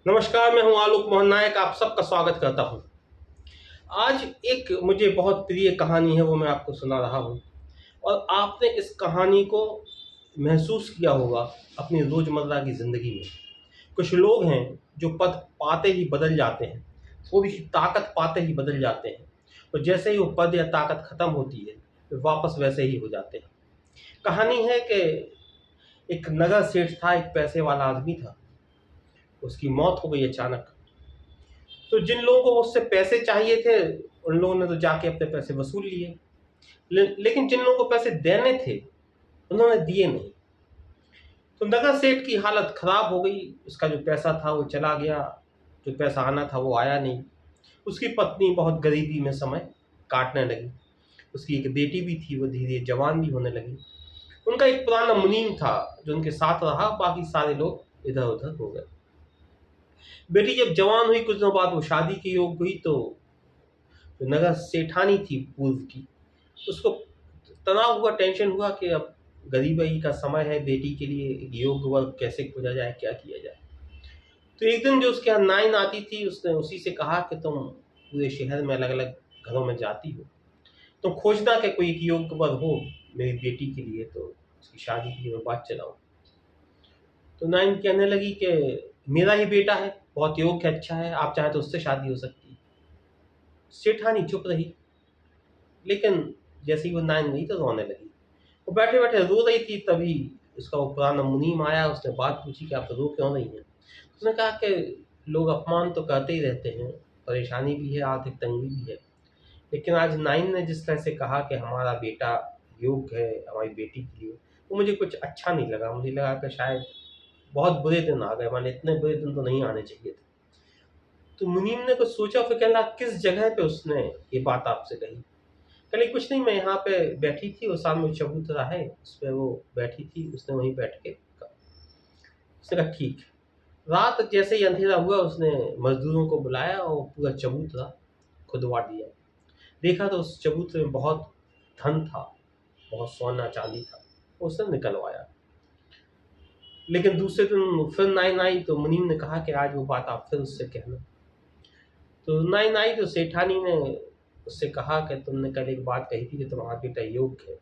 नमस्कार, मैं हूं आलोक मोहन नायक, आप सबका स्वागत करता हूं। आज एक मुझे बहुत प्रिय कहानी है, वो मैं आपको सुना रहा हूं। और आपने इस कहानी को महसूस किया होगा अपनी रोज़मर्रा की ज़िंदगी में। कुछ लोग हैं जो पद पाते ही बदल जाते हैं, थोड़ी सी ताकत पाते ही बदल जाते हैं, और जैसे ही वो पद या ताकत ख़त्म होती है वे वापस वैसे ही हो जाते हैं। कहानी है कि एक नगर सेठ था, एक पैसे वाला आदमी था। उसकी मौत हो गई अचानक। तो जिन लोगों को उससे पैसे चाहिए थे उन लोगों ने तो जाके अपने पैसे वसूल लिए। लेकिन जिन लोगों को पैसे देने थे उन्होंने दिए नहीं। तो नगर सेठ की हालत खराब हो गई। उसका जो पैसा था वो चला गया, जो पैसा आना था वो आया नहीं। उसकी पत्नी बहुत गरीबी में समय काटने लगी। उसकी एक बेटी भी थी, वो धीरे धीरे जवान भी होने लगी। उनका एक पुराना मुनीम था जो उनके साथ रहा, बाकी सारे लोग इधर उधर हो गए। बेटी जब जवान हुई, कुछ दिनों बाद वो शादी के योग हुई, तो जो नगर सेठानी थी पूर्व की, उसको तनाव हुआ, टेंशन हुआ कि अब गरीबी का समय है, बेटी के लिए योग वर्ग कैसे खोजा जाए, क्या किया जाए। तो एक दिन जो उसके यहाँ नाइन आती थी, उसने उसी से कहा कि तुम पूरे शहर में अलग अलग घरों में जाती हो, तुम खोजना कि कोई एक योग वर्ग हो मेरी बेटी के लिए, तो उसकी शादी के लिए मैं बात चलाऊँ। तो नाइन कहने लगी कि मेरा ही बेटा है, बहुत योग्य है, अच्छा है, आप चाहे तो उससे शादी हो सकती है। सेठानी चुप रही, लेकिन जैसे ही वो नाइन गई तो रोने लगी। वो बैठे बैठे रो रही थी, तभी उसका वो पुराना मुनीम आया। उसने बात पूछी कि आप रो क्यों रही हैं। उसने कहा कि लोग अपमान तो करते ही रहते हैं, परेशानी भी है, आर्थिक तंगी भी है, लेकिन आज नाइन ने जिस तरह से कहा कि हमारा बेटा योग्य है हमारी बेटी के लिए, वो मुझे कुछ अच्छा नहीं लगा। मुझे लगा कि शायद बहुत बुरे दिन आ गए, माने इतने बुरे दिन तो नहीं आने चाहिए थे। तो मुनीम ने कुछ सोचा, फिर कहला किस जगह पे उसने ये बात आपसे कही। कल कुछ नहीं, मैं यहाँ पे बैठी थी, वो सामने चबूतरा है, उस पर वो बैठी थी, उसने वहीं बैठ के कहा। उसने कहा ठीक। रात जैसे ही अंधेरा हुआ, उसने मजदूरों को बुलाया और पूरा चबूतरा खुदवा दिया। देखा तो उस चबूतरे में बहुत धन था, बहुत सोना चांदी था, उसने निकलवाया। लेकिन दूसरे दिन फिर नाइन आई, तो मुनीम ने कहा कि आज वो बात आप फिर उससे कहना। तो नाइन आई तो सेठानी ने उससे कहा कि तुमने कल एक बात कही थी कि तुम्हारा बेटा योग्य है,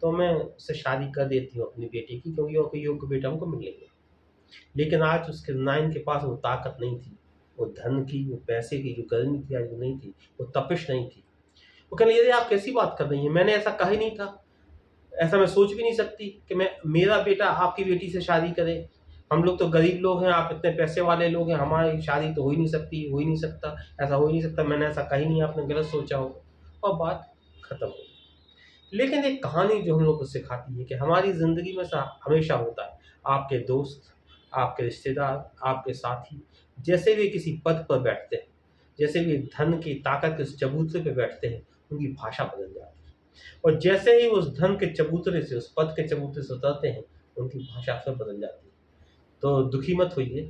तो मैं उससे शादी कर देती हूँ अपनी बेटी की, क्योंकि और कोई योग्य बेटा हमको मिल लेंगे। लेकिन आज उसके नाइन के पास वो ताकत नहीं थी, वो धन की, वो पैसे की जो गर्मी थी आज वो नहीं थी, वो तपिश नहीं थी। वो कहने लगी, आप कैसी बात कर रही हैं, मैंने ऐसा कहा ही नहीं था, ऐसा मैं सोच भी नहीं सकती कि मैं मेरा बेटा आपकी बेटी से शादी करे। हम लोग तो गरीब लोग हैं, आप इतने पैसे वाले लोग हैं, हमारी शादी तो हो ही नहीं सकती, हो ही नहीं सकता, ऐसा हो ही नहीं सकता, मैंने ऐसा कही नहीं, आपने गलत सोचा होगा। और बात खत्म हो गई। लेकिन एक कहानी जो हम लोग को सिखाती है कि हमारी ज़िंदगी में सा हमेशा होता है, आपके दोस्त, आपके रिश्तेदार, आपके साथी जैसे भी किसी पद पर बैठते हैं, जैसे भी धन की ताकत के उस चबूतरे पे बैठते हैं, उनकी भाषा बदल जाती है। और जैसे ही वो उस धन के चबूतरे से, उस पद के चबूतरे से उतरते हैं, उनकी भाषा फिर बदल जाती है। तो दुखी मत होइए,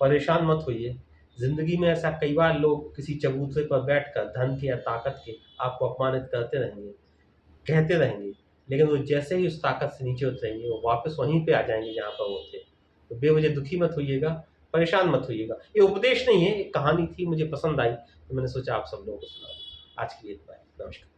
परेशान मत होइए। ज़िंदगी में ऐसा कई बार लोग किसी चबूतरे पर बैठकर धन के या ताकत के आपको अपमानित करते रहेंगे, कहते रहेंगे, लेकिन वो जैसे ही उस ताकत से नीचे उतरेंगे, वो वापस वहीं पे आ जाएँगे जहाँ पर वो थे। तो बेवजह दुखी मत होइएगा, परेशान मत होइएगा। ये उपदेश नहीं है, एक कहानी थी, मुझे पसंद आई, तो मैंने सोचा आप सब लोगों को सुना दूँ। आज के लिए इतना ही। नमस्कार।